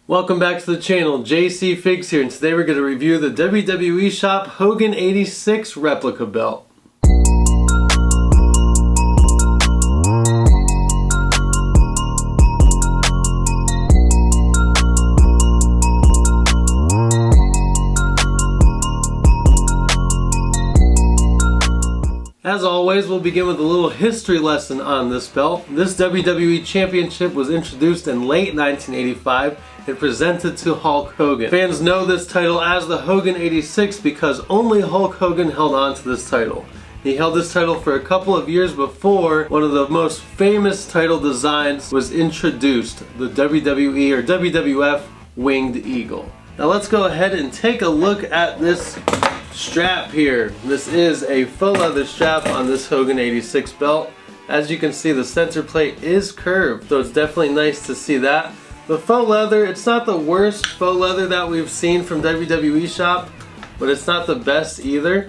Welcome back to the channel. Jcfigz here, and today we're going to review the WWE Shop Hogan 86 Replica Belt. As always, we'll begin with a little history lesson on this belt. This WWE Championship was introduced in late 1985 and presented to Hulk Hogan. Fans know this title as the Hogan 86 because only Hulk Hogan held on to this title. He held this title for a couple of years before one of the most famous title designs was introduced, the WWE or WWF Winged Eagle. Now let's go ahead and take a look at this strap here. This is a faux leather strap on this Hogan 86 belt. As you can see, the center plate is curved, so it's definitely nice to see that. The faux leather, it's not the worst faux leather that we've seen from WWE Shop, but it's not the best either.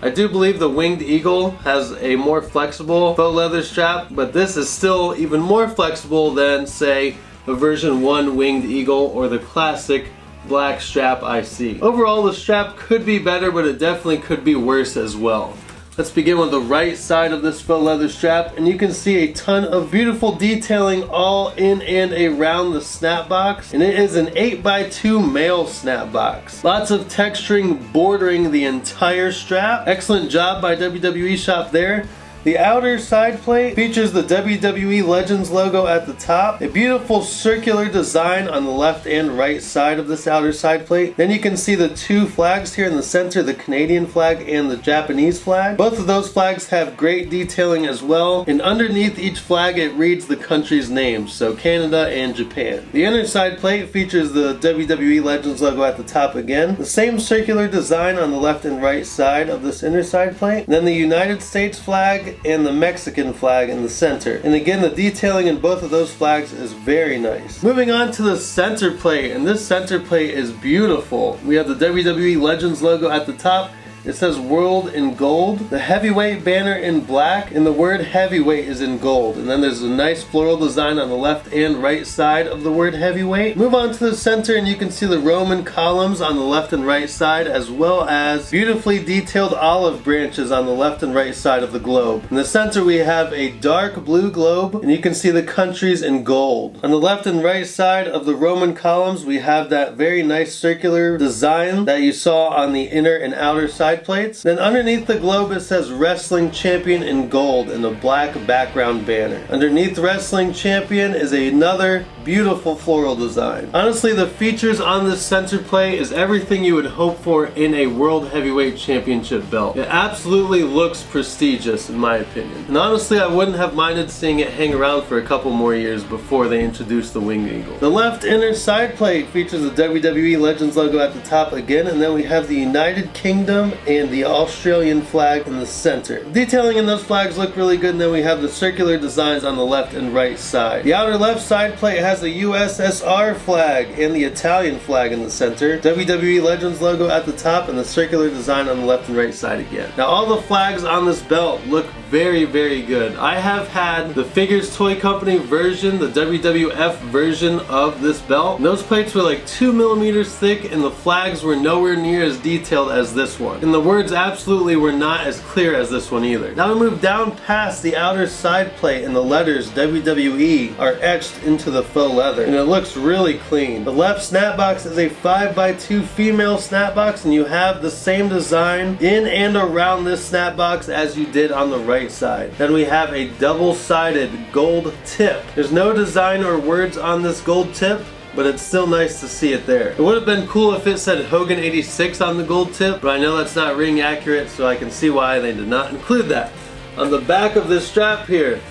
I do believe the Winged Eagle has a more flexible faux leather strap, but this is still even more flexible than, say, a version 1 Winged Eagle or the classic black strap I see. Overall, the strap could be better, but it definitely could be worse as well. Let's begin with the right side of this faux leather strap, and you can see a ton of beautiful detailing all in and around the snap box, and it is an 8x2 male snap box. Lots of texturing bordering the entire strap. Excellent job by WWE Shop there. The outer side plate features the WWE Legends logo at the top, a beautiful circular design on the left and right side of this outer side plate. Then you can see the two flags here in the center, the Canadian flag and the Japanese flag. Both of those flags have great detailing as well, and underneath each flag it reads the country's names, so Canada and Japan. The inner side plate features the WWE Legends logo at the top again, the same circular design on the left and right side of this inner side plate, and then the United States flag and the Mexican flag in the center. And again, the detailing in both of those flags is very nice. Moving on to the center plate, and this center plate is beautiful. We have the WWE Legends logo at the top. It says World in gold, the heavyweight banner in black, and the word heavyweight is in gold. And then there's a nice floral design on the left and right side of the word heavyweight. Move on to the center and you can see the Roman columns on the left and right side, as well as beautifully detailed olive branches on the left and right side of the globe. In the center we have a dark blue globe, and you can see the countries in gold. On the left and right side of the Roman columns we have that very nice circular design that you saw on the inner and outer side plates. Then underneath the globe it says Wrestling Champion in gold in a black background banner. Underneath Wrestling Champion is another beautiful floral design. Honestly, the features on this center plate is everything you would hope for in a World Heavyweight Championship belt. It absolutely looks prestigious in my opinion. And honestly, I wouldn't have minded seeing it hang around for a couple more years before they introduced the Winged Eagle. The left inner side plate features the WWE Legends logo at the top again, and then we have the United Kingdom and the Australian flag in the center. Detailing in those flags look really good, and then we have the circular designs on the left and right side. The outer left side plate has the USSR flag and the Italian flag in the center, WWE Legends logo at the top, and the circular design on the left and right side again. Now all the flags on this belt look very, very good. I have had the Figures Toy Company version, the WWF version of this belt. And those plates were like 2 millimeters thick, and the flags were nowhere near as detailed as this one. And the words absolutely were not as clear as this one either. Now we move down past the outer side plate, and the letters WWE are etched into the faux leather, and it looks really clean. The left snap box is a 5x2 female snap box, and you have the same design in and around this snap box as you did on the right side. Then we have a double-sided gold tip. There's no design or words on this gold tip, but it's still nice to see it there. It would have been cool if it said Hogan 86 on the gold tip, but I know that's not ring accurate, so I can see why they did not include that. On the back of this strap here,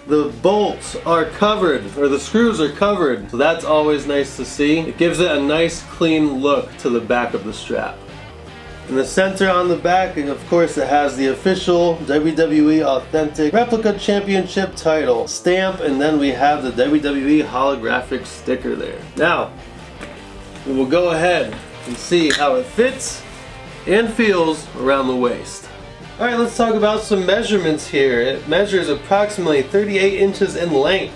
the bolts are covered, or the screws are covered, so that's always nice to see. It gives it a nice clean look to the back of the strap. In the center on the back, and of course it has the official WWE Authentic Replica Championship title stamp, and then we have the WWE holographic sticker there. Now, we will go ahead and see how it fits and feels around the waist. Alright, let's talk about some measurements here. It measures approximately 38 inches in length.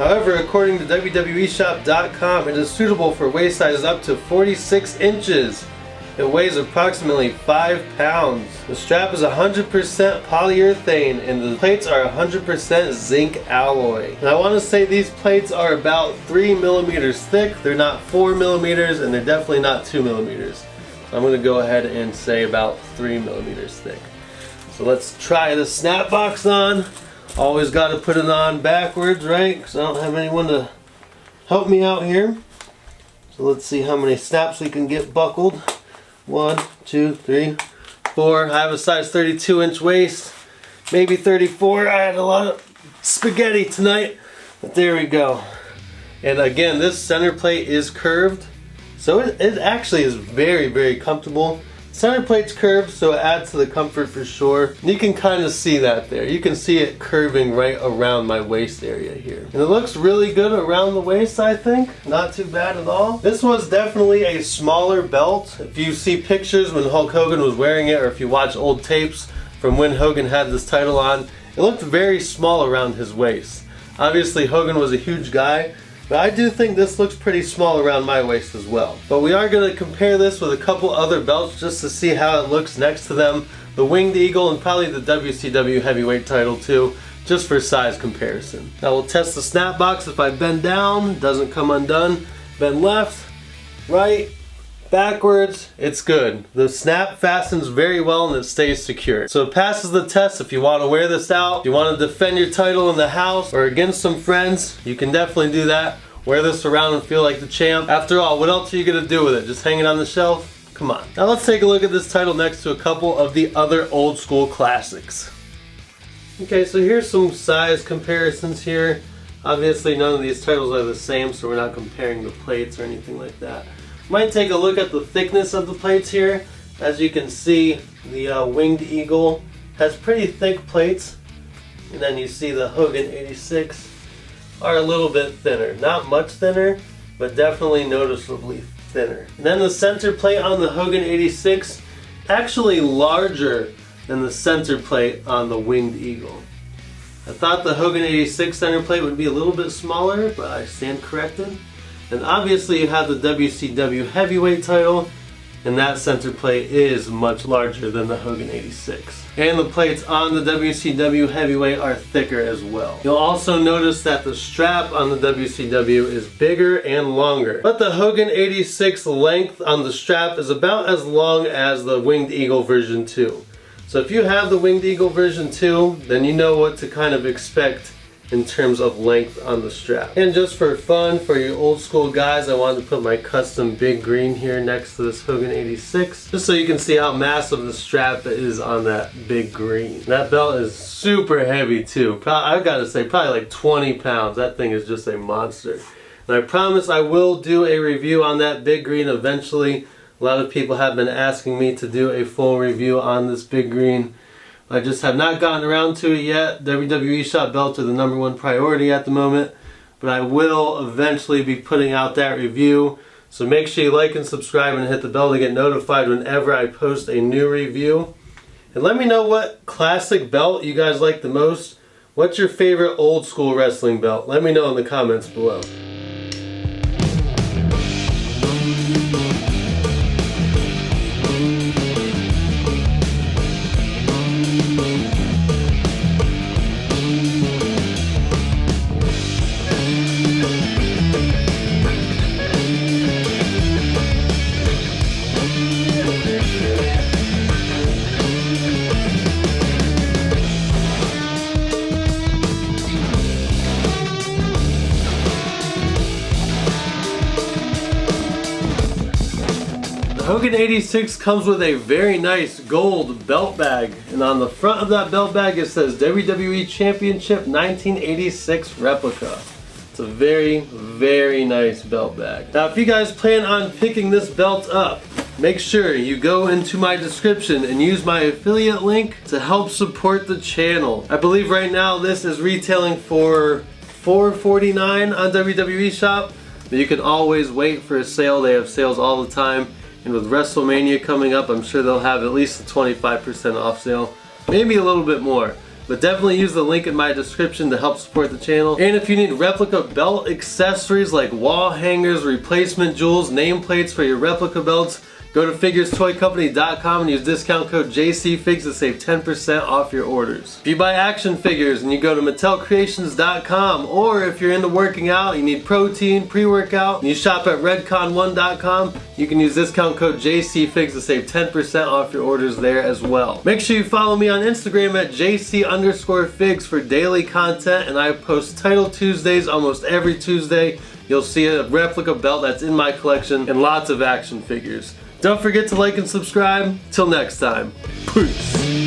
However, according to wweshop.com, it is suitable for waist sizes up to 46 inches. It weighs approximately 5 pounds. The strap is 100% polyurethane and the plates are 100% zinc alloy. And I want to say these plates are about 3 millimeters thick. They're not 4 millimeters and they're definitely not 2 millimeters. So I'm going to go ahead and say about 3 millimeters thick. So let's try the snap box on. Always got to put it on backwards, right? Because I don't have anyone to help me out here. So let's see how many snaps we can get buckled. 1, 2, 3, 4. I have a size 32-inch waist, maybe 34. I had a lot of spaghetti tonight, but there we go. And again, this center plate is curved, so it actually is very, very comfortable. Center plate's curved, so it adds to the comfort for sure. You can kind of see that there. You can see it curving right around my waist area here. And it looks really good around the waist, I think. Not too bad at all. This was definitely a smaller belt. If you see pictures when Hulk Hogan was wearing it, or if you watch old tapes from when Hogan had this title on, it looked very small around his waist. Obviously, Hogan was a huge guy, but I do think this looks pretty small around my waist as well. But we are going to compare this with a couple other belts just to see how it looks next to them. The Winged Eagle and probably the WCW heavyweight title too, just for size comparison. Now we'll test the snap box. If I bend down, it doesn't come undone. Bend left, right, backwards, it's good. The snap fastens very well and it stays secure. So it passes the test if you want to wear this out. If you want to defend your title in the house or against some friends, you can definitely do that. Wear this around and feel like the champ. After all, what else are you going to do with it? Just hang it on the shelf? Come on. Now let's take a look at this title next to a couple of the other old school classics. Okay, so here's some size comparisons here. Obviously none of these titles are the same, so we're not comparing the plates or anything like that. Might take a look at the thickness of the plates here. As you can see, the Winged Eagle has pretty thick plates, and then you see the Hogan 86 are a little bit thinner. Not much thinner, but definitely noticeably thinner. And then the center plate on the Hogan 86, actually larger than the center plate on the Winged Eagle. I thought the Hogan 86 center plate would be a little bit smaller, but I stand corrected. And obviously you have the WCW heavyweight title, and that center plate is much larger than the Hogan 86. And the plates on the WCW heavyweight are thicker as well. You'll also notice that the strap on the WCW is bigger and longer. But the Hogan 86 length on the strap is about as long as the Winged Eagle version 2. So if you have the Winged Eagle version 2, then you know what to kind of expect in terms of length on the strap. And just for fun, for you old school guys, I wanted to put my custom big green here next to this Hogan 86, just so you can see how massive the strap is on that big green. That belt is super heavy too. I've got to say, probably like 20 pounds. That thing is just a monster. And I promise I will do a review on that big green eventually. A lot of people have been asking me to do a full review on this big green. I just have not gotten around to it yet. WWE Shop belts are the #1 priority at the moment, but I will eventually be putting out that review. So make sure you like and subscribe and hit the bell to get notified whenever I post a new review. And let me know what classic belt you guys like the most. What's your favorite old school wrestling belt? Let me know in the comments below. Hogan 86 comes with a very nice gold belt bag, and on the front of that belt bag it says WWE Championship 1986 Replica. It's a very, very nice belt bag. Now if you guys plan on picking this belt up, make sure you go into my description and use my affiliate link to help support the channel. I believe right now this is retailing for $4.49 on WWE Shop, but you can always wait for a sale. They have sales all the time. And with WrestleMania coming up, I'm sure they'll have at least a 25% off sale, maybe a little bit more. but definitely use the link in my description to help support the channel. And if you need replica belt accessories like wall hangers, replacement jewels, nameplates for your replica belts, go to figurestoycompany.com and use discount code Jcfigz to save 10% off your orders. If you buy action figures and you go to mattelcreations.com, or if you're into working out, you need protein, pre-workout, and you shop at redcon1.com, you can use discount code Jcfigz to save 10% off your orders there as well. Make sure you follow me on Instagram at JC_Figs for daily content, and I post Title Tuesdays almost every Tuesday. You'll see a replica belt that's in my collection and lots of action figures. Don't forget to like and subscribe. Till next time. Peace.